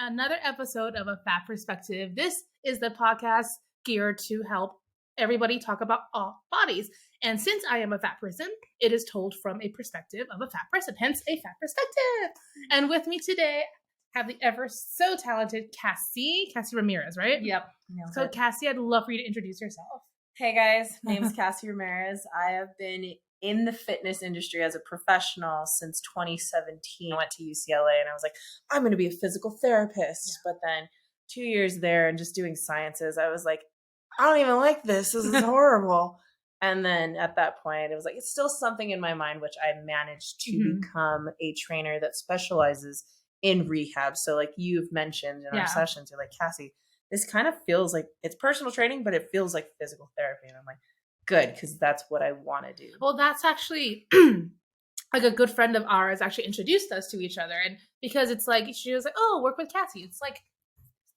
another episode of A Fat Perspective. This is the podcast geared to help everybody talk about all bodies. And since I am a fat person, it is told from a perspective of a fat person, hence a fat perspective. And with me today, I have the ever so talented Cassie Ramirez, right? Yep. So Cassie, I'd love for you to introduce yourself. Hey guys, my name is Cassie Ramirez. I have been in the fitness industry as a professional since 2017. I went to UCLA and I was like, I'm going to be a physical therapist. But then 2 years there and just doing sciences, I was like, I don't even like this. This is horrible. And then at that point, it was like, it's still something in my mind, which I managed to become a trainer that specializes in rehab. So like you've mentioned in our sessions, you're like, Cassie, this kind of feels like it's personal training, but it feels like physical therapy. And I'm like, good, because that's what I want to do. Well, that's actually like a good friend of ours actually introduced us to each other. And because it's like, she was like, oh, work with Cassie. It's like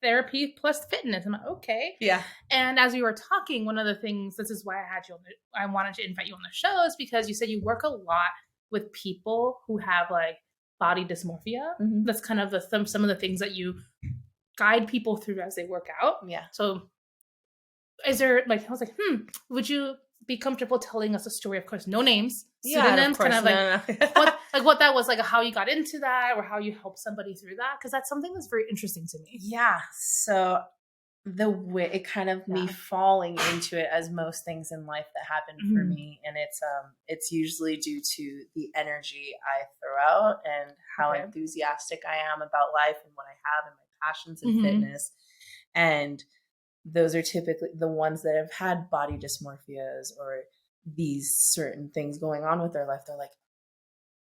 therapy plus fitness. I'm like, okay. Yeah. And as we were talking, one of the things, this is why I wanted to invite you on the show, is because you said you work a lot with people who have like body dysmorphia. Mm-hmm. That's kind of some of the things that you guide people through as they work out. Yeah. So is there like, I was like, would you be comfortable telling us a story? Of course, no names, pseudonyms, kind of like what that was, like how you got into that or how you helped somebody through that. Cause that's something that's very interesting to me. Yeah. So the way it kind of me falling into it, as most things in life that happen for me. And it's usually due to the energy I throw out and how enthusiastic I am about life and what I have and my passions in fitness. And those are typically the ones that have had body dysmorphias or these certain things going on with their life. They're like,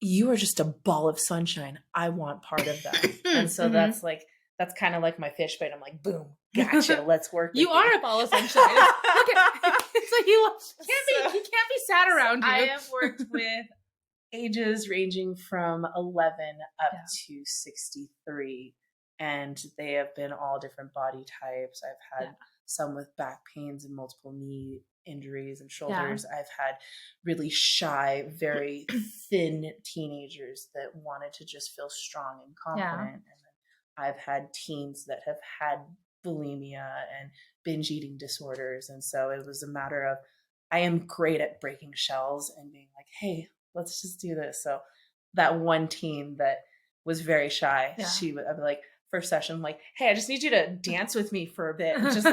you are just a ball of sunshine. I want part of that. And so that's kind of like my fish bait. I'm like, boom, gotcha. Let's work. You are a ball of sunshine. So you can't be sad around you. I have worked with ages ranging from 11 up to 63. And they have been all different body types. I've had some with back pains and multiple knee injuries and shoulders. I've had really shy, very thin teenagers that wanted to just feel strong and confident. And then I've had teens that have had bulimia and binge eating disorders. And so it was a matter of, I am great at breaking shells and being like, hey, let's just do this. So that one teen that was very shy, I'd be like, first session, like, hey, I just need you to dance with me for a bit. Just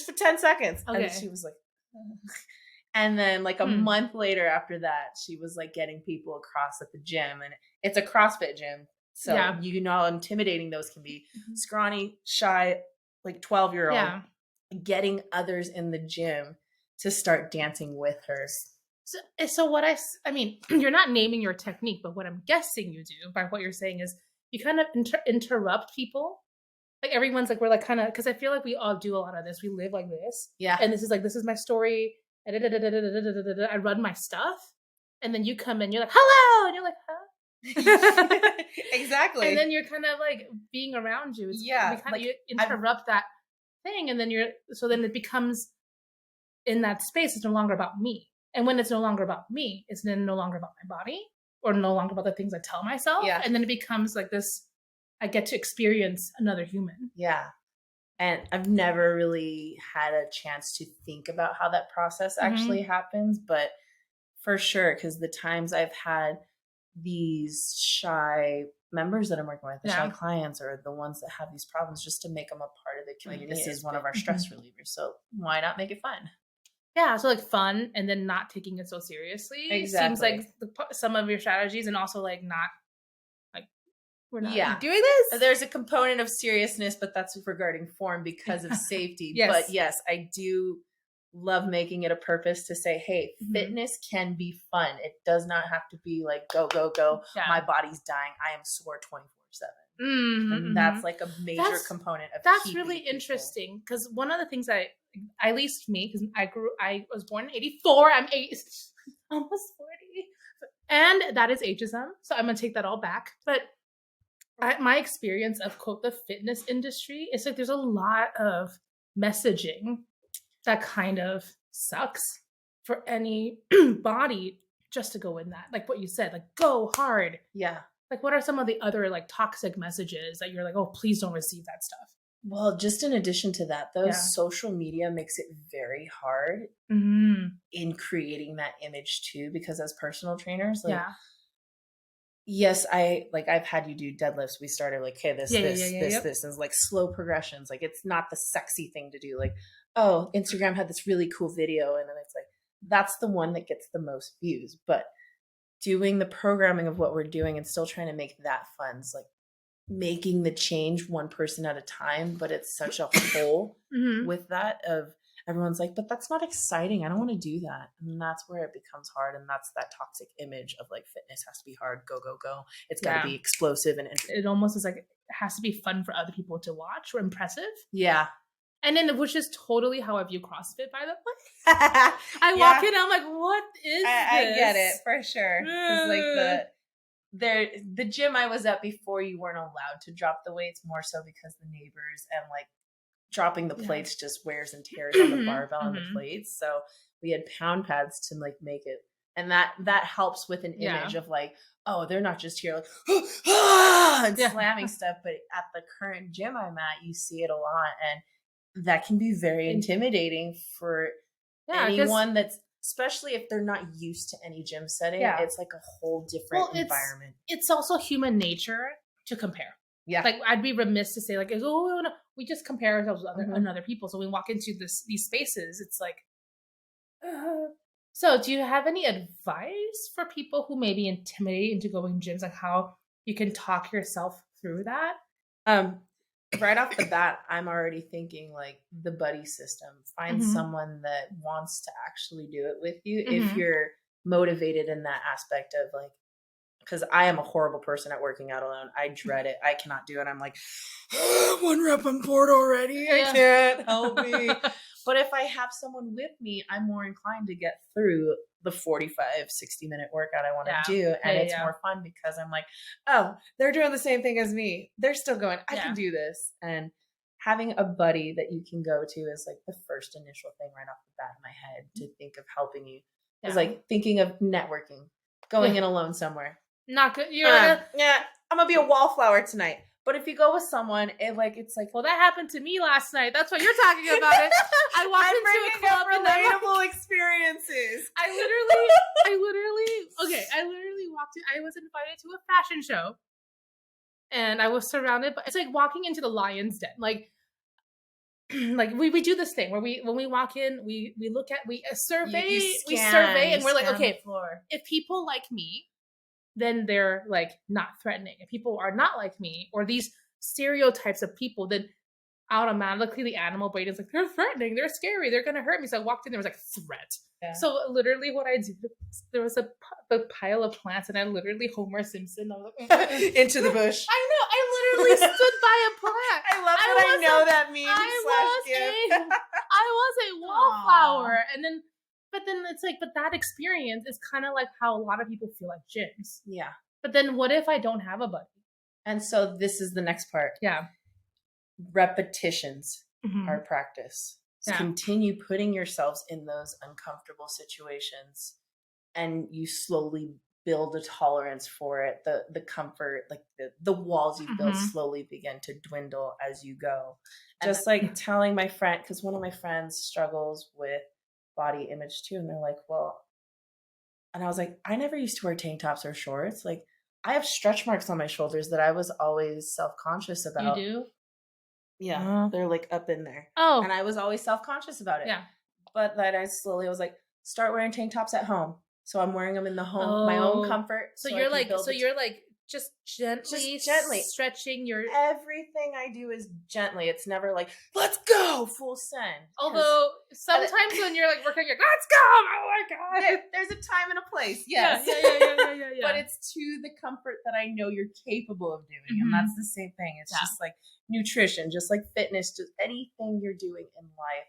for 10 seconds. Okay. And then she was like, and then like a month later after that, she was like getting people across at the gym, and it's a CrossFit gym. So you know how intimidating those can be. Scrawny, shy, like 12-year-old, getting others in the gym to start dancing with her. So what I mean, you're not naming your technique, but what I'm guessing you do by what you're saying is you kind of interrupt people. Like everyone's like, we're like kind of, because I feel like we all do a lot of this. We live like this. Yeah. And this is my story. I run my stuff. And then you come in, you're like, hello. And you're like, huh? Exactly. And then you're kind of like being around you. You interrupt that thing. And then then it becomes, in that space, it's no longer about me. And when it's no longer about me, it's then no longer about my body. Or no longer about the things I tell myself. Yeah. And then it becomes like this, I get to experience another human. Yeah. And I've never really had a chance to think about how that process actually happens. But for sure, because the times I've had these shy members that I'm working with, the shy clients, or the ones that have these problems, just to make them a part of the community. This is one of our stress relievers. So why not make it fun? Yeah, so like fun and then not taking it so seriously. Exactly. Seems like some of your strategies, and also like not like we're not doing this. There's a component of seriousness, but that's regarding form because of safety. But yes, I do love making it a purpose to say, hey, fitness can be fun. It does not have to be like go, go, go. Yeah. My body's dying. I am sore 24/7. And that's like a major component of that's really interesting, because one of the things at least me, because I was born in 84, I'm almost 40, and that is ageism, so I'm gonna take that all back. But my experience of, quote, the fitness industry, it's like there's a lot of messaging that kind of sucks for any body just to go in that, like what you said, like go hard. Yeah. Like, what are some of the other like toxic messages that you're like, oh, please don't receive that stuff? Well, just in addition to that, though, Yeah. social media makes it very hard Mm-hmm. in creating that image too, because as personal trainers, like, Yeah. yes, I've had you do deadlifts. We started like, okay, this, Yeah. this, Yep. this, and it's like slow progressions. Like, it's not the sexy thing to do. Like, oh, Instagram had this really cool video, and then it's like, that's the one that gets the most views. But doing the programming of what we're doing and still trying to make that fun, it's like making the change one person at a time, but it's such a hole Mm-hmm. with that of everyone's like, but that's not exciting. I don't want to do that. And that's where it becomes hard. And that's that toxic image of like fitness has to be hard, go, go, go. It's got to be explosive and it almost is like it has to be fun for other people to watch or impressive. Yeah. And then, which is totally how I view CrossFit, by the way. I walk in, I'm like, what is this? I get it for sure. Because like the gym I was at before, you weren't allowed to drop the weights, more so because the neighbors and like dropping the plates just wears and tears on the barbell and the plates. So we had pound pads to like make it, and that helps with an image of like, oh, they're not just here like and slamming stuff. But at the current gym I'm at, you see it a lot, and that can be very intimidating for anyone that's, especially if they're not used to any gym setting. It's like a whole different environment. It's also human nature to compare. Yeah. Like, I'd be remiss to say like, oh, no, we just compare ourselves with other people. So we walk into these spaces, it's like, So do you have any advice for people who may be intimidated into going gyms, like how you can talk yourself through that? Right off the bat, I'm already thinking like the buddy system. Find someone that wants to actually do it with you if you're motivated in that aspect of like, because I am a horrible person at working out alone. I dread it. I cannot do it. I'm like, one rep, I'm bored already. I can't, help me. But if I have someone with me, I'm more inclined to get through the 45, 60-minute workout I want to do. And it's more fun because I'm like, oh, they're doing the same thing as me. They're still going, I can do this. And having a buddy that you can go to is like the first initial thing right off the bat in my head to think of helping you. It's like thinking of networking, going in alone somewhere. Not good. I'm gonna be a wallflower tonight. But if you go with someone, it's like, well, that happened to me last night. That's what you're talking about. It. I walked into a club and relatable experiences. I literally walked in. I was invited to a fashion show, and I was surrounded by. It's like walking into the lion's den. Like we do this thing where when we walk in, we look at survey, and we're like, okay, if people like me, then they're like not threatening. If people are not like me, or these stereotypes of people, then automatically the animal brain is like, they're threatening, they're scary, they're gonna hurt me. So I walked in, there was like threat. Yeah. So literally what I did, there was a pile of plants, and I literally Homer Simpson. I was like, into the bush. I know. I literally stood by a plant. I love that I know that meme. I was a wallflower, and then. But then it's like, but that experience is kind of like how a lot of people feel like gyms. Yeah. But then what if I don't have a buddy? And so this is the next part. Yeah. Repetitions are practice. So continue putting yourselves in those uncomfortable situations, and you slowly build a tolerance for it. The comfort, like the walls you build slowly begin to dwindle as you go. Just like telling my friend, because one of my friends struggles with body image too, and they're like, well, and I was like, I never used to wear tank tops or shorts. Like, I have stretch marks on my shoulders that I was always self-conscious about. You do? Yeah, they're like up in there. Oh, and I was always self-conscious about it. Yeah, but then I was like, start wearing tank tops at home. So I'm wearing them in the home, my own comfort. So you're like, just gently stretching your. Everything I do is gently. It's never like, let's go full send. Although sometimes when you're like working, you're like, let's go. Oh my god. There's a time and a place. Yes. Yeah. But it's to the comfort that I know you're capable of doing, and that's the same thing. It's just like nutrition, just like fitness, just anything you're doing in life.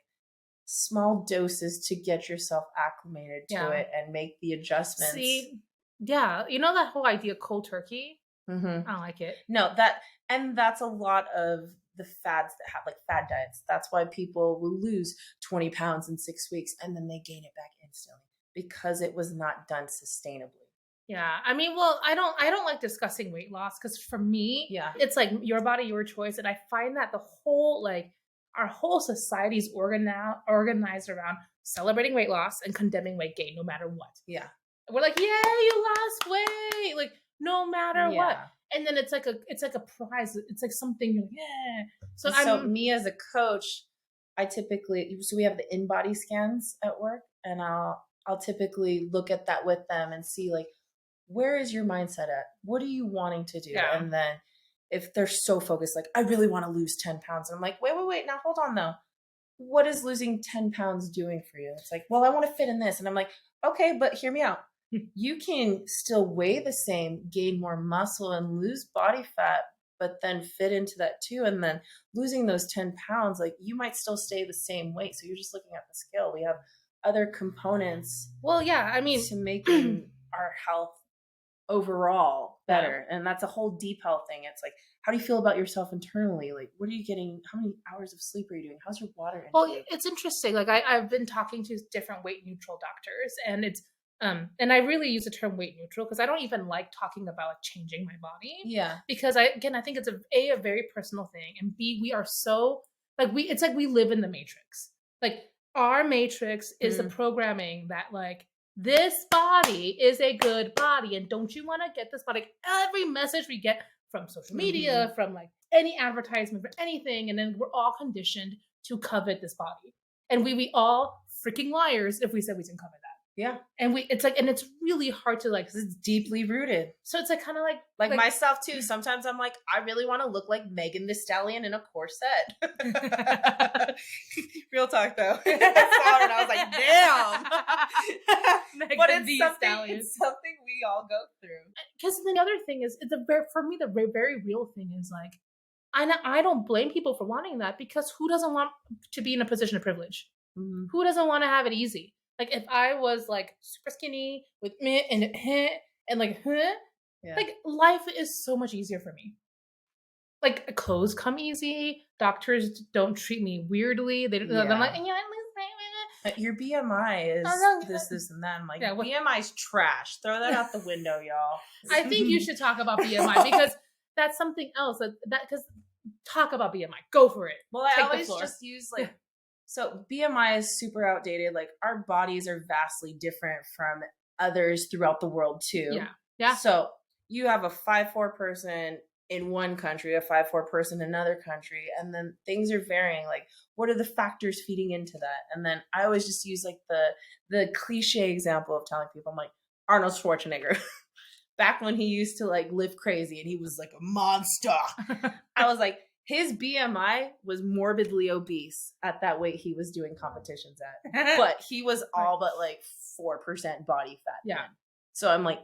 Small doses to get yourself acclimated to it and make the adjustments. See. Yeah, you know that whole idea cold turkey? I don't like it. No, that's a lot of the fads that have like fad diets. That's why people will lose 20 pounds in 6 weeks and then they gain it back instantly because it was not done sustainably. Yeah. I mean, well, I don't like discussing weight loss because for me, Yeah. it's like your body, your choice. And I find that the whole like our whole society's organized around celebrating weight loss and condemning weight gain no matter what. Yeah. We're like, "Yay, you lost weight!" Like, no matter what. Yeah. And then it's like a prize. It's like something you're like, yeah. So And so I'm me as a coach, I typically, so we have the in-body scans at work, and I'll typically look at that with them and see like, where is your mindset at? What are you wanting to do? yeah. And then if they're so focused, like, I really want to lose 10 pounds. And I'm like, wait, now hold on though. What is losing 10 pounds doing for you? It's like, well, I want to fit in this. And I'm like, okay, but hear me out. You can still weigh the same, gain more muscle and lose body fat, but then fit into that too. And then losing those 10 pounds, like you might still stay the same weight. So you're just looking at the scale. We have other components Well, yeah. I mean, to making our health overall Yeah. better. And that's a whole deep health thing. It's like, how do you feel about yourself internally? Like, what are you getting? How many hours of sleep are you doing? How's your water well, intake? it's interesting. Like I've been talking to different weight neutral doctors, and it's and I really use the term weight neutral because I don't even like talking about like, changing my body Yeah. because I think it's a very personal thing, and B, we are so like it's like we live in the matrix. Like our matrix is the programming that like this body is a good body, and don't you want to get this body? Every message we get from social media, from like any advertisement, for anything, and then we're all conditioned to covet this body, and we all freaking liars if we said we didn't covet that. Yeah. And it's really hard to like, 'cause it's Deeply rooted. so it's like kind of Like myself too. Sometimes I'm like, I really want to look like Megan the Stallion in a corset. Real talk though. I saw it and I was like, damn. But it's something we all go through. Because the other thing is, for me, the very real thing is like, I don't blame people for wanting that because who doesn't want to be in a position of privilege? Mhm. Who doesn't want to have it easy? Like if I was like super skinny with me and like Yeah. like life is so much easier for me. Like clothes come easy. Doctors don't treat me weirdly. They don't. I'm Yeah. like, yeah, But your BMI is no. this, and that. I'm like, Yeah, what- BMI's trash. Throw that out the window, y'all. I think you should talk about BMI because that's something else. That because talk about BMI. Go for it. Well, I Take the always floor. just use like, so BMI is super outdated. Like our bodies are vastly different from others throughout the world too. Yeah. Yeah. So you have a 5'4" person in one country, a 5'4" person in another country, and then things are varying. Like, what are the factors feeding into that? And then I always just use like the cliche example of telling people, I'm like, Arnold Schwarzenegger. Back when he used to like live crazy and he was like a monster. I was like, his BMI was morbidly obese at that weight he was doing competitions at. But he was all but like 4% body fat. Yeah. then. So I'm like,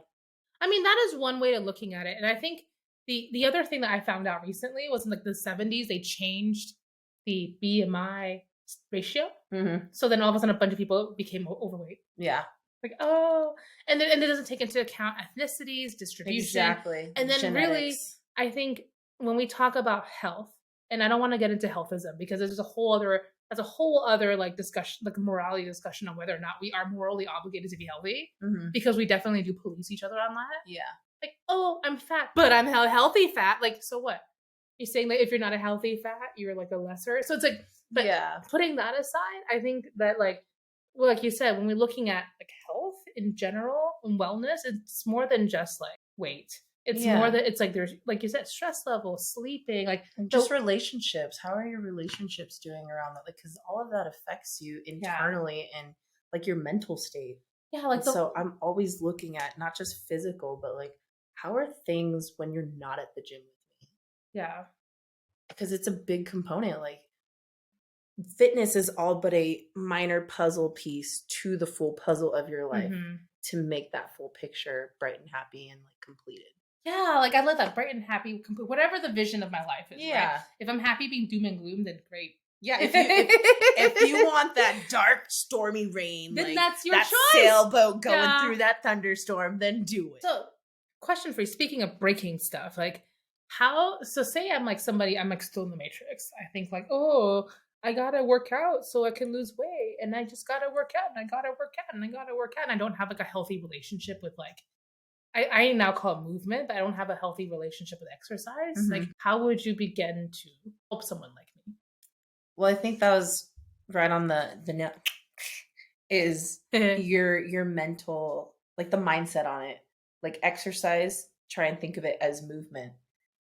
I mean, that is one way of looking at it. And I think the other thing that I found out recently was in like the 70s, they changed the BMI ratio. So then all of a sudden a bunch of people became overweight. yeah, Like, oh, and then it doesn't take into account ethnicities, distribution. exactly. And then really, Genetics. I think when we talk about health, and I don't want to get into healthism because there's a whole other like discussion, like morality discussion on whether or not we are morally obligated to be healthy because we definitely do police each other on that. Yeah. Like, oh, I'm fat, but I'm healthy fat. Like, so what? You're saying that if you're not a healthy fat, you're like a lesser. So it's like, but yeah. putting that aside, I think that like, well, like you said, when we're looking at like health in general and wellness, it's more than just like weight. It's more that it's like there's, like you said, stress levels, sleeping, like and just relationships. How are your relationships doing around that? Like, because all of that affects you internally and like your mental state. Yeah, like so I'm always looking at not just physical, but like how are things when you're not at the gym with me? Yeah, because it's a big component. Like fitness is all but a minor puzzle piece to the full puzzle of your life to make that full picture bright and happy and like completed. Yeah, like I love that bright and happy, whatever the vision of my life is. Yeah. Right? If I'm happy being doom and gloom, then great. Yeah, if you want that dark, stormy rain, then like, that's your choice. Sailboat going through that thunderstorm, then do it. So, question for you: speaking of breaking stuff, like say I'm like somebody, I'm like still in the matrix. I think like, oh, I gotta work out so I can lose weight, and I just gotta work out, and I gotta work out, and I gotta work out, and I don't have like a healthy relationship with like I now call it movement, but I don't have a healthy relationship with exercise. Like, how would you begin to help someone like me? Well, I think that was right on the net is your mental, like the mindset on it. Like exercise, try and think of it as movement.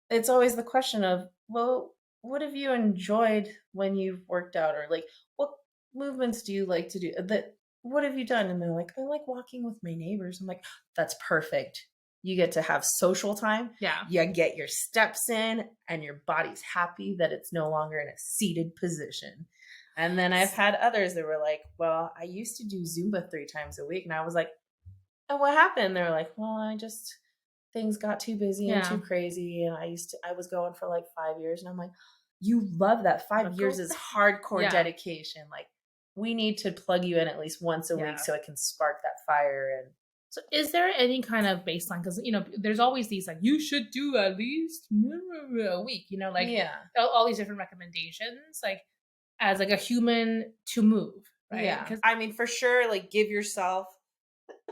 It's always the question of, well, what have you enjoyed when you've worked out, or like what movements do you like to do? That what have you done? And they're like, I like walking with my neighbors. I'm like, that's perfect. You get to have social time. Yeah. You get your steps in, and your body's happy that it's no longer in a seated position. And then I've had others that were like, well, I used to do Zumba 3 times a week. And I was like, and what happened? They're like, well, things got too busy and too crazy. And I was going for like 5 years. And I'm like, you love that. 5 years is hardcore dedication. Like, we need to plug you in at least once a week so it can spark that fire. And so is there any kind of baseline? Because, there's always these like, you should do at least a week, like all these different recommendations, like as like a human to move, right? Yeah. Because I mean, for sure, like give yourself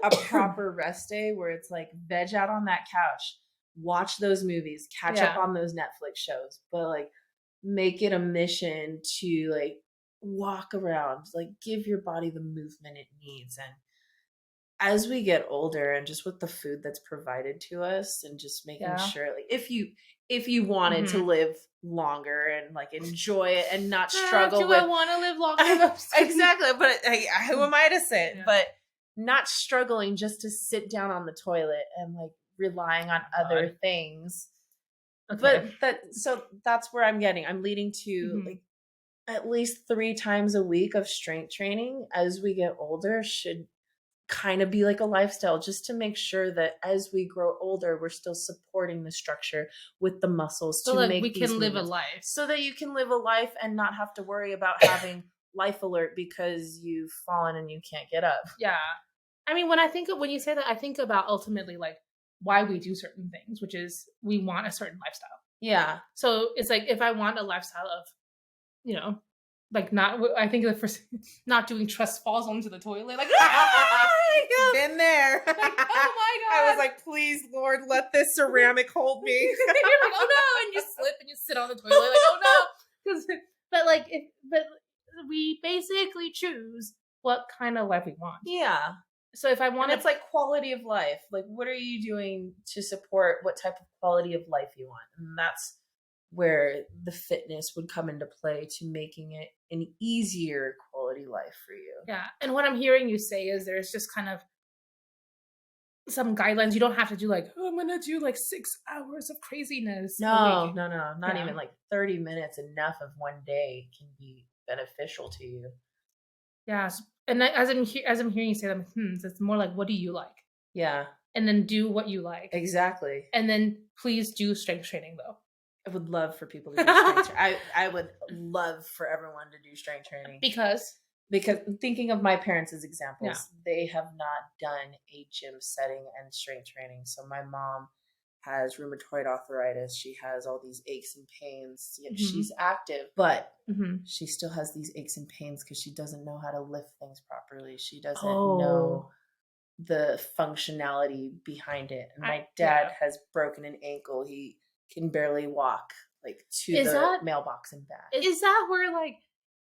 a proper rest day where it's like veg out on that couch, watch those movies, catch up on those Netflix shows, but like make it a mission to like walk around, like give your body the movement it needs. And as we get older, and just with the food that's provided to us, and just making sure, like if you wanted to live longer and like enjoy it and not struggle I want to live longer? Exactly, but who am I to say it? But not struggling just to sit down on the toilet and like relying on other things. Okay. But that's where I'm leading to like at least 3 times a week of strength training as we get older should kind of be like a lifestyle, just to make sure that as we grow older, we're still supporting the structure with the muscles so to like make we these can live movements. a life, so that you can live a life and not have to worry about having life alert because you've fallen and you can't get up. Yeah. I mean, when you say that, I think about ultimately like why we do certain things, which is we want a certain lifestyle. Yeah. So it's like, if I want a lifestyle of, like I think the first, not doing trust falls onto the toilet. Like, been there. Like, oh my God. I was like, please, Lord, let this ceramic hold me. You're like, oh no. And you slip and you sit on the toilet. Like, oh no. But we basically choose what kind of life we want. Yeah. So if I want it's like quality of life. Like, what are you doing to support what type of quality of life you want? And that's where the fitness would come into play, to making it an easier quality life for you. Yeah. And what I'm hearing you say is there's just kind of some guidelines. You don't have to do like, oh, I'm going to do like 6 hours of craziness. No. Not even like 30 minutes enough of one day can be beneficial to you. Yeah. And as I'm hearing you say that, it's more like, what do you like? Yeah. And then do what you like. Exactly. And then please do strength training though. I would love for people to do strength training. I would love for everyone to do strength training. Because thinking of my parents as examples, they have not done a gym setting and strength training. So my mom has rheumatoid arthritis. She has all these aches and pains. Yet she's active, but she still has these aches and pains because she doesn't know how to lift things properly. She doesn't know the functionality behind it. And my dad has broken an ankle. He can barely walk like to the mailbox and back. Is that where like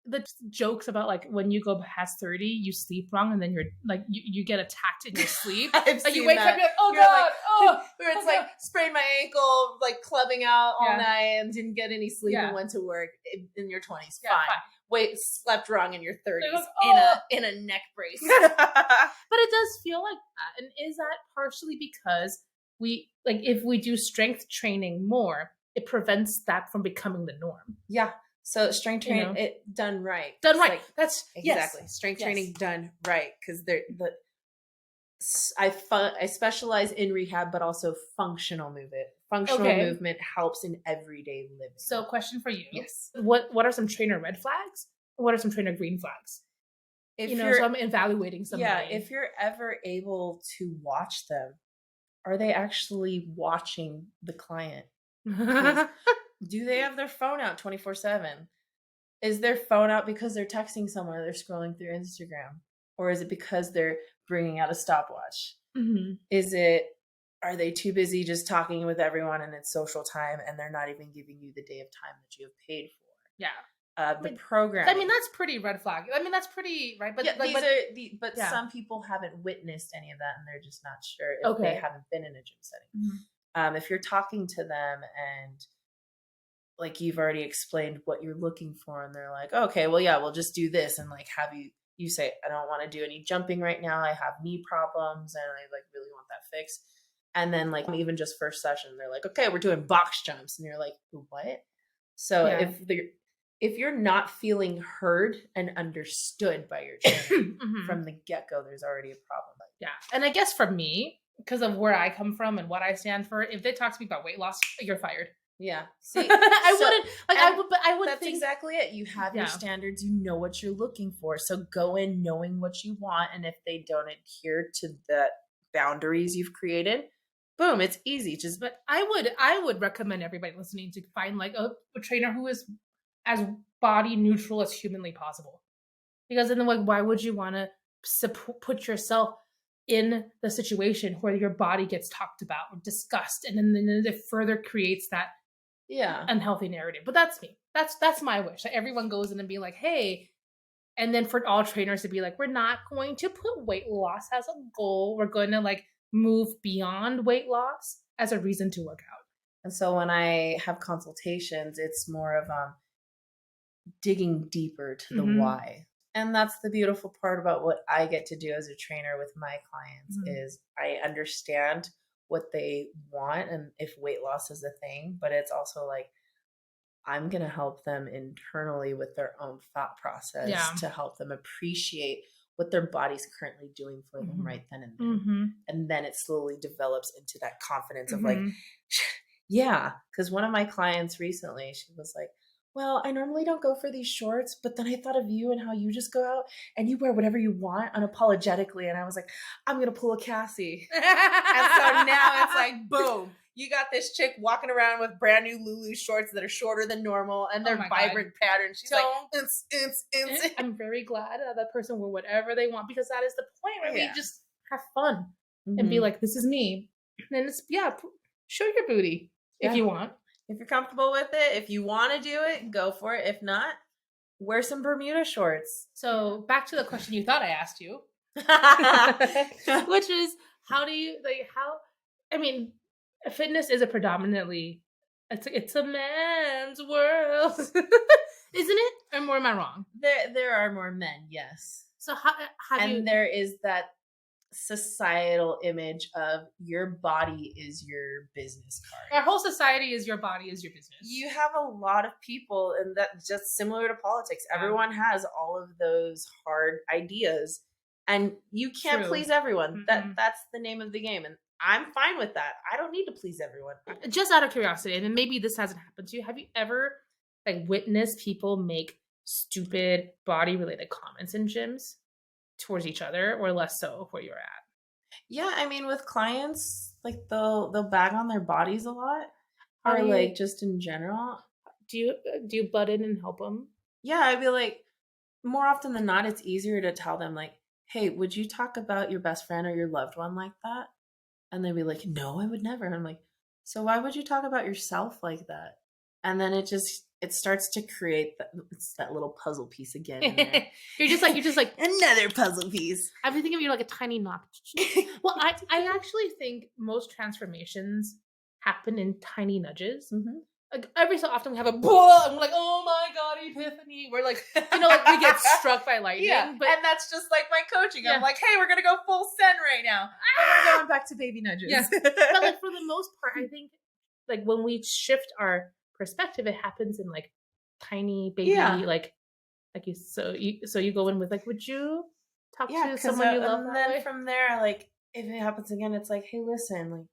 the jokes about like when you go past 30 you sleep wrong and then you're like you get attacked in your sleep? Like you wake up, you're like, oh you're God, like, where it's like sprained my ankle, like clubbing out all night and didn't get any sleep and went to work in your 20s. Fine. Slept wrong in your 30s like, in a neck brace. But it does feel like that. And is that partially because we like, if we do strength training more, it prevents that from becoming the norm? Yeah. So strength training, it done right. Like, that's exactly strength training done right, because I specialize in rehab, but also functional movement. Functional movement helps in everyday living. So, question for you: Yes, what are some trainer red flags? What are some trainer green flags? So I'm evaluating somebody. Yeah, if you're ever able to watch them, are they actually watching the client? Do they have their phone out 24/7? Is their phone out because they're texting someone or they're scrolling through Instagram? Or is it because they're bringing out a stopwatch? Is it are they too busy just talking with everyone and it's social time and they're not even giving you the day of time that you have paid for? Yeah. The programming. I mean, that's pretty red flag. I mean, that's pretty, right? But yeah, like, but yeah. some people haven't witnessed any of that and they're just not sure if they haven't been in a gym setting. If you're talking to them and like you've already explained what you're looking for and they're like, okay, well, yeah, we'll just do this, and like have you say, I don't want to do any jumping right now, I have knee problems and I like really want that fixed. And then like even just first session they're like, okay, we're doing box jumps, and you're like, what? So if you're not feeling heard and understood by your trainer from the get-go, there's already a problem. Yeah. And I guess for me, because of where I come from and what I stand for, if they talk to me about weight loss, you're fired. Yeah. See, I would that's think exactly it. You have your standards, you know what you're looking for. So go in knowing what you want. And if they don't adhere to the boundaries you've created, boom, it's easy. But I would recommend everybody listening to find like a trainer who is as body neutral as humanly possible. Because then like, why would you want to put yourself in the situation where your body gets talked about or discussed, and then it further creates that unhealthy narrative? But that's me. That's my wish. That everyone goes in and be like, hey, and then for all trainers to be like, we're not going to put weight loss as a goal. We're going to like move beyond weight loss as a reason to work out. And so when I have consultations, it's more of digging deeper to the why. And that's the beautiful part about what I get to do as a trainer with my clients is I understand what they want and if weight loss is a thing, but it's also like I'm going to help them internally with their own thought process to help them appreciate what their body's currently doing for them right then and there. And then it slowly develops into that confidence of like, yeah, because one of my clients recently, she was like, well, I normally don't go for these shorts, but then I thought of you and how you just go out and you wear whatever you want unapologetically. And I was like, I'm going to pull a Cassie. And so now it's like, boom, you got this chick walking around with brand new Lulu shorts that are shorter than normal and they're vibrant patterns. She's like, I'm very glad that person will whatever they want, because that is the point where we just have fun and be like, this is me. And it's, show your booty if you want. If you're comfortable with it, if you want to do it, go for it. If not, wear some Bermuda shorts. So back to the question you thought I asked you, which is fitness is a predominantly, it's a man's world, isn't it? Or am I wrong? There are more men, yes. So there is that societal image of your body is your business card. Our whole society is your body is your business. You have a lot of people, and that's just similar to politics. Everyone has all of those hard ideas, and you can't please everyone. That's the name of the game, and I'm fine with that. I don't need to please everyone. Just out of curiosity, and maybe this hasn't happened to you, have you ever like witnessed people make stupid body related comments in gyms towards each other, or less so where you're at? Yeah, I mean, with clients, like they'll bag on their bodies a lot, or like just in general. Do you butt in and help them? Yeah, I'd be like, more often than not, it's easier to tell them like, hey, would you talk about your best friend or your loved one like that? And they'd be like, no, I would never. And I'm like, so why would you talk about yourself like that? And then it starts to create that little puzzle piece again. In there. You're just like another puzzle piece. I'm thinking of you like a tiny knot. Well, I actually think most transformations happen in tiny nudges. Like every so often we have a boom, and we're like, oh my god, epiphany. We're like, like we get struck by lightning. Yeah, but and that's just like my coaching. I'm like, hey, we're gonna go full send right now. We're going back to baby nudges. Yeah. But like for the most part, I think like when we shift our perspective, it happens in like tiny baby like you you go in with like, would you talk to someone you love? And then from there, like if it happens again, it's like, hey, listen, like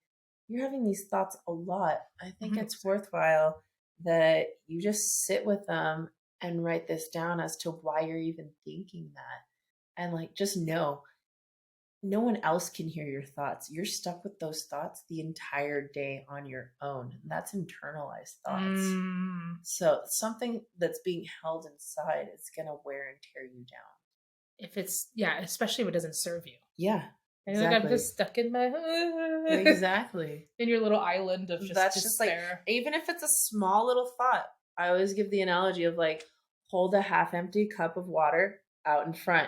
you're having these thoughts a lot. I think it's worthwhile that you just sit with them and write this down as to why you're even thinking that. And like just know no one else can hear your thoughts. You're stuck with those thoughts the entire day on your own. And that's internalized thoughts. So something that's being held inside is going to wear and tear you down. If it's, especially if it doesn't serve you. Yeah. And like I'm just stuck in my exactly in your little island of just that's despair. just like, even if it's a small little thought, I always give the analogy of like, hold a half empty cup of water out in front.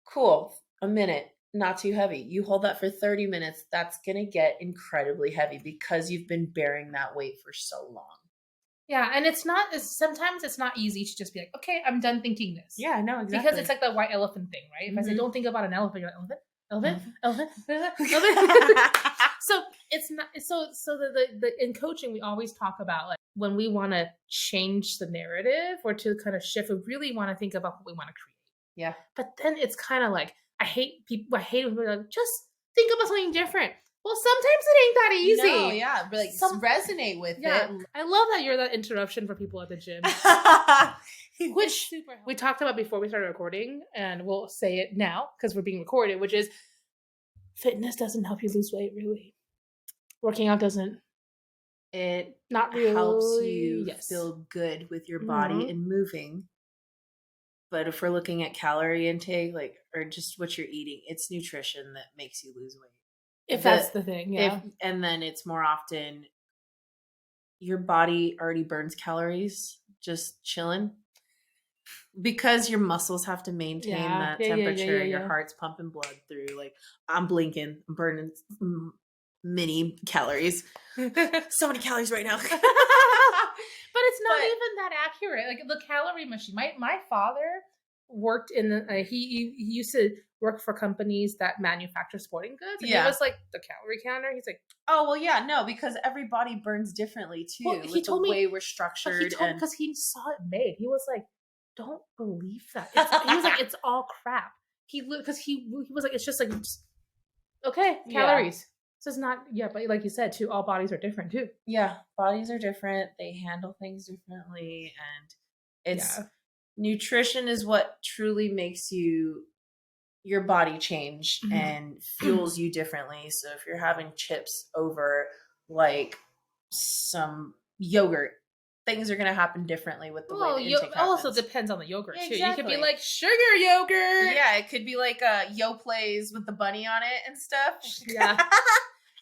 Cool, a minute, not too heavy. You hold that for 30 minutes, that's gonna get incredibly heavy because you've been bearing that weight for so long. Yeah, and sometimes it's not easy to just be like, okay, I'm done thinking this. Yeah, no, exactly. Because it's like the white elephant thing, right? If I say, don't think about an elephant, you're like, elephant. So it's not, so the in coaching, we always talk about like when we want to change the narrative or to kind of shift, we really want to think about what we want to create. Yeah. But then it's kind of like, I hate when people are like, just think about something different. Well, sometimes it ain't that easy. No, yeah, but like resonate with it. I love that you're that interruption for people at the gym. Which we talked about before we started recording, and we'll say it now because we're being recorded, which is fitness doesn't help you lose weight, really. Working out doesn't. It not really helps you feel good with your body and moving. But if we're looking at calorie intake, like, or just what you're eating, it's nutrition that makes you lose weight. If that's the thing, yeah. And then it's more often your body already burns calories just chilling because your muscles have to maintain that temperature. Your heart's pumping blood through. Like, I'm blinking, I'm burning mini calories. So many calories right now. But it's not even that accurate. Like the calorie machine. My father worked in he used to work for companies that manufacture sporting goods. And he was like the calorie counter. He's like, oh well, yeah, no, because every body burns differently too. Well, he told me the way we're structured, because he saw it made. He was like, don't believe that. He was like, it's all crap. He was like, it's just like, okay, calories. Yeah. So it's not, but like you said too, all bodies are different too. Yeah, bodies are different. They handle things differently, and it's nutrition is what truly makes your body change and fuels you differently. So if you're having chips over like some yogurt, things are going to happen differently with the way the intake happens. Also depends on the yogurt too. You could be like sugar yogurt. Yeah, it could be like Yoplait with the bunny on it and stuff. Yeah.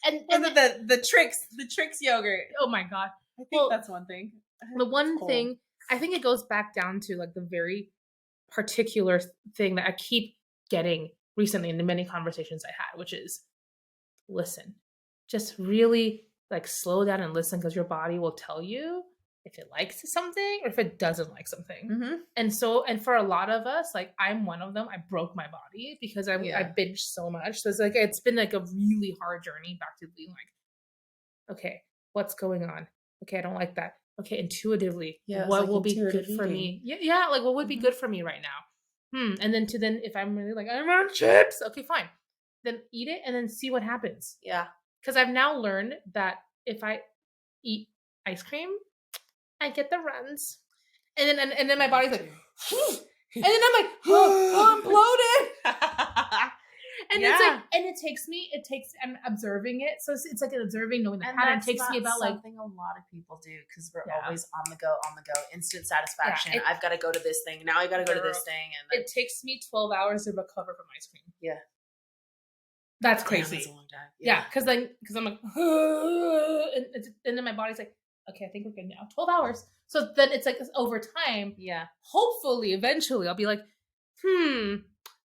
and the tricks yogurt. Oh my god. I think that's one thing. The one thing, I think it goes back down to like the very particular thing that I keep getting recently in the many conversations I had, which is listen. Just really like slow down and listen, because your body will tell you if it likes something or if it doesn't like something. And for a lot of us, like I'm one of them, I broke my body because I binged so much. So it's been like a really hard journey back to being like, okay, what's going on? Okay, I don't like that. Okay, intuitively, what will be good for me? Yeah, like what would be good for me right now? And then if I'm really like, I'm on chips, okay, fine. Then eat it and then see what happens. Yeah. Because I've now learned that if I eat ice cream, I get the runs. And then my body's like, and then I'm like, oh, I'm bloated. And it's like, and I'm observing it. So it's like an observing, knowing the pattern. It takes me about like something a lot of people do, because we're always on the go, instant satisfaction. I've got to go to this thing. Now I got to go to this thing. And then, it takes me 12 hours to recover from ice cream. Yeah. That's crazy. That's a long time. Yeah. Because I'm like, and then my body's like, okay, I think we're good now. 12 hours. So then it's like over time. Yeah. Hopefully, eventually, I'll be like,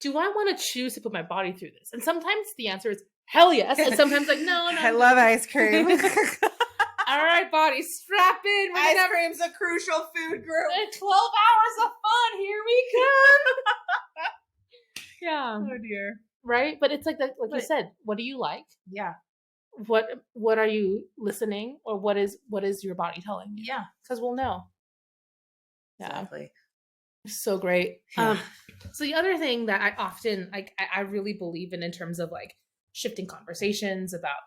do I want to choose to put my body through this? And sometimes the answer is hell yes. And sometimes like, no. I love ice cream. All right, body, strap in. Ice cream's a crucial food group. 12 hours of fun. Here we come. Yeah. Oh dear. Right? But it's like you said, what do you like? Yeah. What are you listening, or what is your body telling you? Yeah. Because we'll know. Yeah. Exactly. So great. Yeah. So the other thing that I often I really believe in terms of like shifting conversations about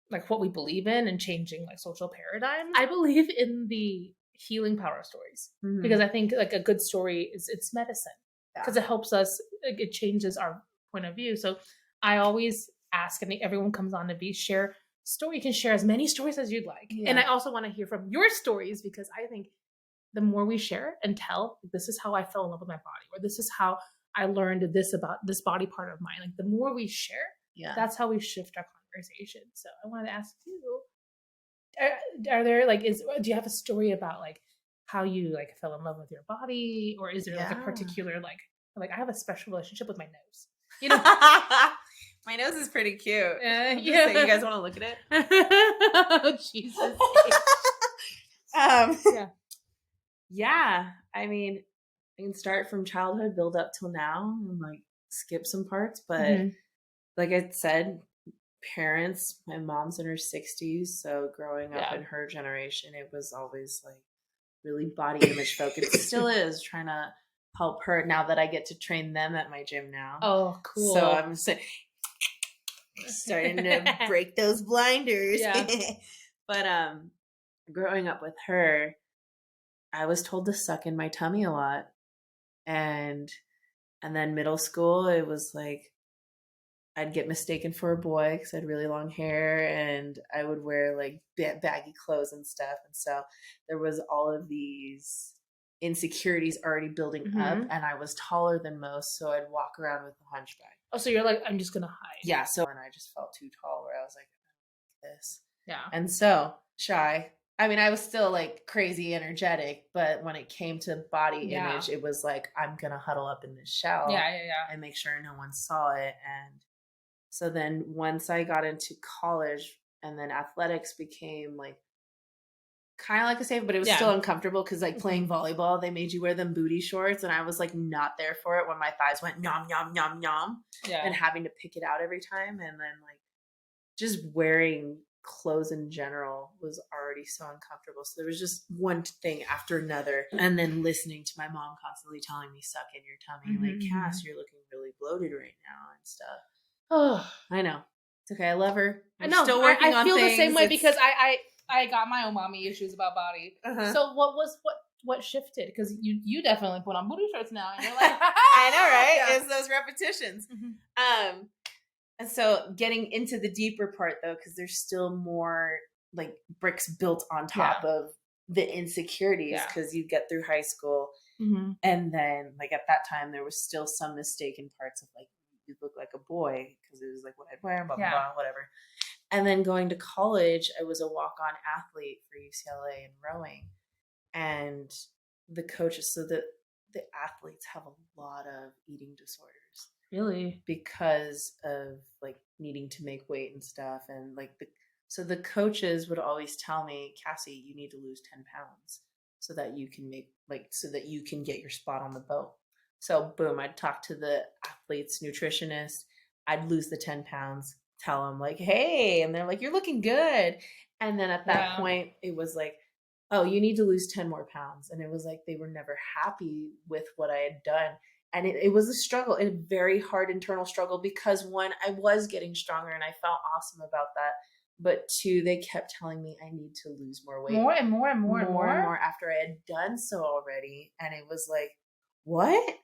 like what we believe in and changing like social paradigms, I believe in the healing power of stories, because I think like a good story it's medicine, because it helps us, it changes our point of view. So I always ask, and everyone comes on to share story. You can share as many stories as you'd like. And I also want to hear from your stories, because I think the more we share and tell, this is how I fell in love with my body, or this is how I learned this about this body part of mine. Like the more we share, that's how we shift our conversation. So I wanted to ask you, are there like, do you have a story about like how you like fell in love with your body, or is there like a particular like I have a special relationship with my nose, you know? My nose is pretty cute. Yeah. You guys want to look at it? Oh, Jesus. Yeah. I mean, I can start from childhood, build up till now, and like skip some parts. But like I said, parents, my mom's in her 60s, so growing up in her generation, it was always like really body image focused. It still is, trying to help her now that I get to train them at my gym now. Oh, cool. So I'm starting to break those blinders. Yeah. But growing up with her, I was told to suck in my tummy a lot. And then middle school, it was like I'd get mistaken for a boy because I had really long hair, and I would wear like baggy clothes and stuff. And so there was all of these insecurities already building up, and I was taller than most, so I'd walk around with a hunchback. Oh, so you're like, I'm just gonna hide. Yeah. So and I just felt too tall, where I was like, this. Yeah. And so shy. I mean, I was still like crazy energetic, but when it came to body image, it was like, I'm gonna huddle up in this shell, and make sure no one saw it. And so then once I got into college, and then athletics became like kind of like a safe, but it was still uncomfortable because like playing volleyball, they made you wear them booty shorts, and I was like not there for it when my thighs went nom nom nom nom, and having to pick it out every time. And then like just wearing clothes in general was already so uncomfortable. So there was just one thing after another, and then listening to my mom constantly telling me, suck in your tummy, like, Cass, you're looking really bloated right now and stuff. Oh, I know. It's okay. I love her. I'm still working on I feel things. the same way because I got my own mommy issues about body. So what shifted? Because you definitely put on booty shorts now, and you're like, I know, right? It's those repetitions. And so getting into the deeper part though, because there's still more like bricks built on top of the insecurities, because you get through high school, and then like at that time there was still some mistaken parts of like, you look like a boy because it was like what I'd wear, blah blah blah, whatever. And then going to college, I was a walk-on athlete for UCLA in rowing, and the coaches, so the athletes have a lot of eating disorders. Really? Because of like needing to make weight and stuff. And like so the coaches would always tell me, Cassie, you need to lose 10 pounds so that you can get your spot on the boat. So boom, I'd talk to the athlete's nutritionist. I'd lose the 10 pounds, tell them like, hey, and they're like, you're looking good. And then at that point it was like, oh, you need to lose 10 more pounds. And it was like, they were never happy with what I had done. And it was a struggle, a very hard internal struggle, because one, I was getting stronger and I felt awesome about that. But two, they kept telling me I need to lose more weight. More and more and more and more after I had done so already. And it was like, what?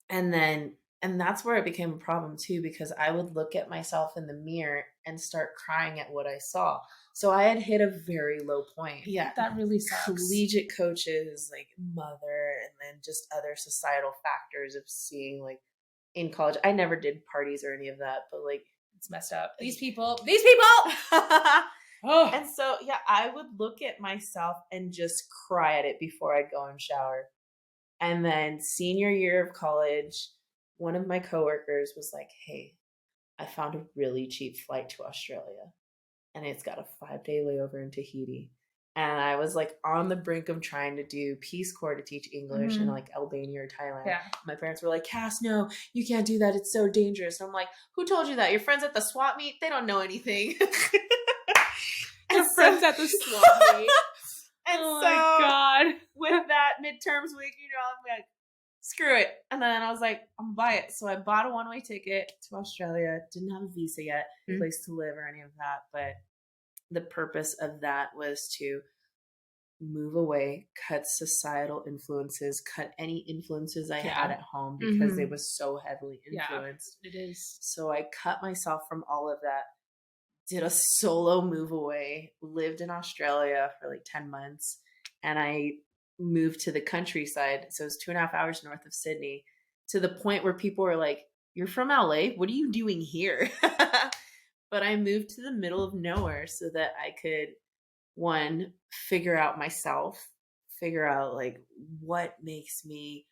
And that's where it became a problem too, because I would look at myself in the mirror and start crying at what I saw. So I had hit a very low point. Yeah, that really sucks. Collegiate coaches, like mother, and then just other societal factors of seeing like in college. I never did parties or any of that, but like it's messed up. These people. Oh. And so, yeah, I would look at myself and just cry at it before I'd go and shower. And then senior year of college, one of my coworkers was like, hey, I found a really cheap flight to Australia, and it's got a 5-day layover in Tahiti. And I was like on the brink of trying to do Peace Corps to teach English in like Albania or Thailand. Yeah. My parents were like, Cass, no, you can't do that. It's so dangerous. And I'm like, who told you that? Your friends at the swap meet? They don't know anything. Your friends at the swap meet. And oh so my God. With that midterms week, I'm like, screw it. And then I was like, I'm gonna buy it. So I bought a one-way ticket to Australia. Didn't have a visa yet, place to live or any of that. But the purpose of that was to move away, cut societal influences, cut any influences I had at home, because it was so heavily influenced. Yeah, it is. So I cut myself from all of that, did a solo move away, lived in Australia for like 10 months, and I moved to the countryside. So it was 2.5 hours north of Sydney. to the point where people were like, "You're from LA? What are you doing here?" But I moved to the middle of nowhere so that I could, one, figure out myself, figure out like what makes me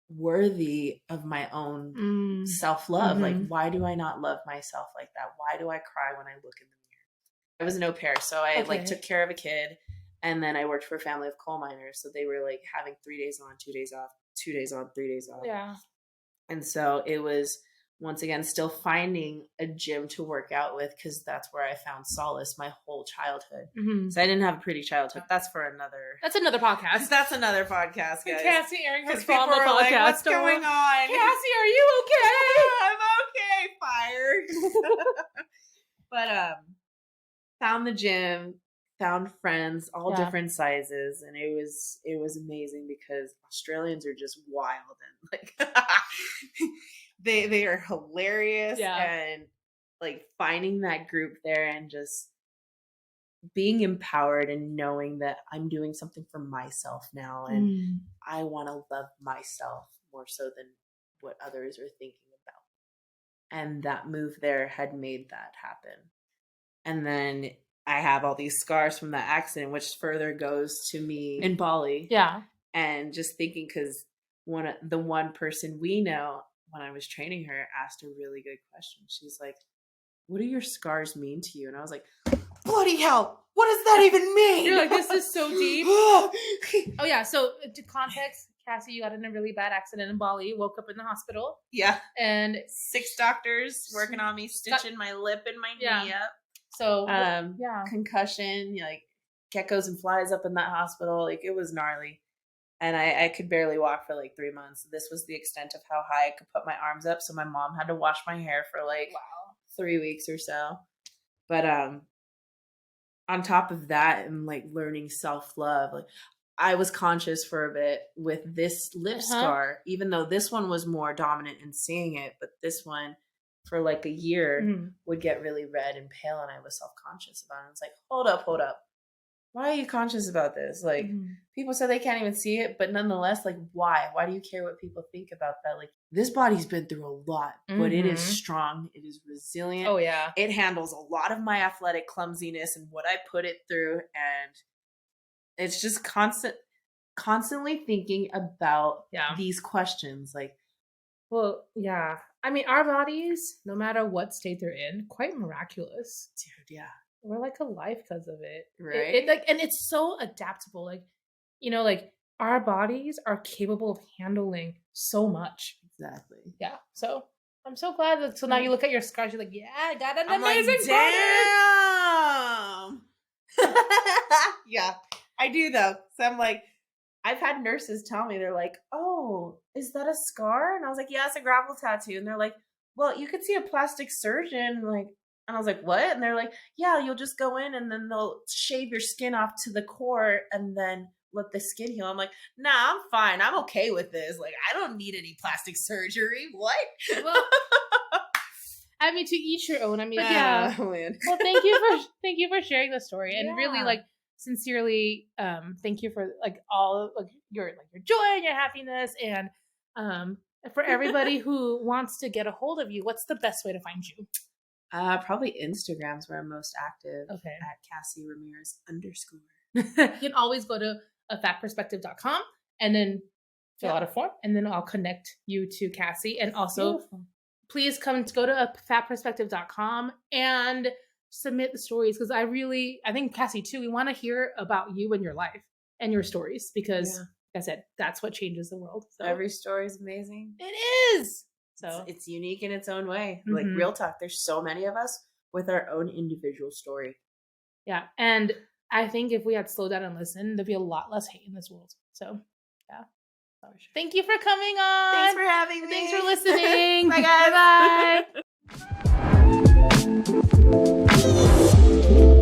worthy of my own self-love. Like, why do I not love myself like that? Why do I cry when I look in the mirror? I was an au pair, so I like took care of a kid, and then I worked for a family of coal miners, so they were like having 3 days on, 2 days off, 2 days on, 3 days off. Yeah. And so it was, once again, still finding a gym to work out with, because that's where I found solace my whole childhood. So I didn't have a pretty childhood. That's another podcast. That's another podcast, guys. Cassie airing her people trauma are podcast. Like, what's going on? Cassie, are you okay? I'm okay. Fired. But found the gym, found friends, all different sizes, and it was amazing because Australians are just wild and like they are hilarious, and like finding that group there and just being empowered and knowing that I'm doing something for myself now, and I want to love myself more so than what others are thinking about. And that move there had made that happen. And then I have all these scars from that accident, which further goes to me in Bali. Yeah. And just thinking, because the one person we know, when I was training her, asked a really good question. She's like, "What do your scars mean to you?" And I was like, bloody hell, what does that even mean? You're like, this is so deep. Oh yeah. So to context, Cassie, you got in a really bad accident in Bali, woke up in the hospital. Yeah. And 6 doctors working on me, stitching my lip and my knee up. So concussion, like geckos and flies up in that hospital. Like, it was gnarly. And I could barely walk for like 3 months. This was the extent of how high I could put my arms up. So my mom had to wash my hair for like 3 weeks or so. But on top of that, and like learning self-love, like I was conscious for a bit with this lip scar, even though this one was more dominant in seeing it, but this one for like a year would get really red and pale, and I was self-conscious about it. It's like, hold up. Why are you conscious about this? Like, people say they can't even see it, but nonetheless, like, why? Why do you care what people think about that? Like, this body's been through a lot, but it is strong. It is resilient. Oh, yeah. It handles a lot of my athletic clumsiness and what I put it through. And it's just constantly thinking about these questions. Like, well, yeah. I mean, our bodies, no matter what state they're in, quite miraculous. Dude, yeah. We're like alive because of it. Right. It like, and it's so adaptable. Like, you know, like our bodies are capable of handling so much. Exactly. Yeah. So I'm so glad that, so now you look at your scars, you're like, yeah, I got an I'm amazing damn. Yeah, I do though. So I'm like, I've had nurses tell me, they're like, "Oh, is that a scar?" And I was like, "Yeah, it's a gravel tattoo." And they're like, "Well, you could see a plastic surgeon." Like, and I was like, "What?" And they're like, "Yeah, you'll just go in and then they'll shave your skin off to the core and then let the skin heal." I'm like, "Nah, I'm fine. I'm okay with this. Like, I don't need any plastic surgery." What? Well, I mean, to each your own. I mean, yeah. Man. Well, thank you for sharing the story, and really, like, sincerely, thank you for like all like your joy and your happiness, and for everybody who wants to get a hold of you, what's the best way to find you? Probably Instagram's where I'm most active. Okay. At Cassie Ramirez _. You can always go to afatperspective.com and then fill out a form, and then I'll connect you to Cassie. And also, please go to afatperspective.com and submit the stories, because I think Cassie too, we want to hear about you and your life and your stories, because like I said, that's what changes the world. So every story is amazing. It is. So it's unique in its own way. Like, real talk, there's so many of us with our own individual story. Yeah. And I think if we had slowed down and listened, there'd be a lot less hate in this world. So yeah. Thank you for coming on. Thanks for having me. Thanks for listening. Bye, guys. Bye.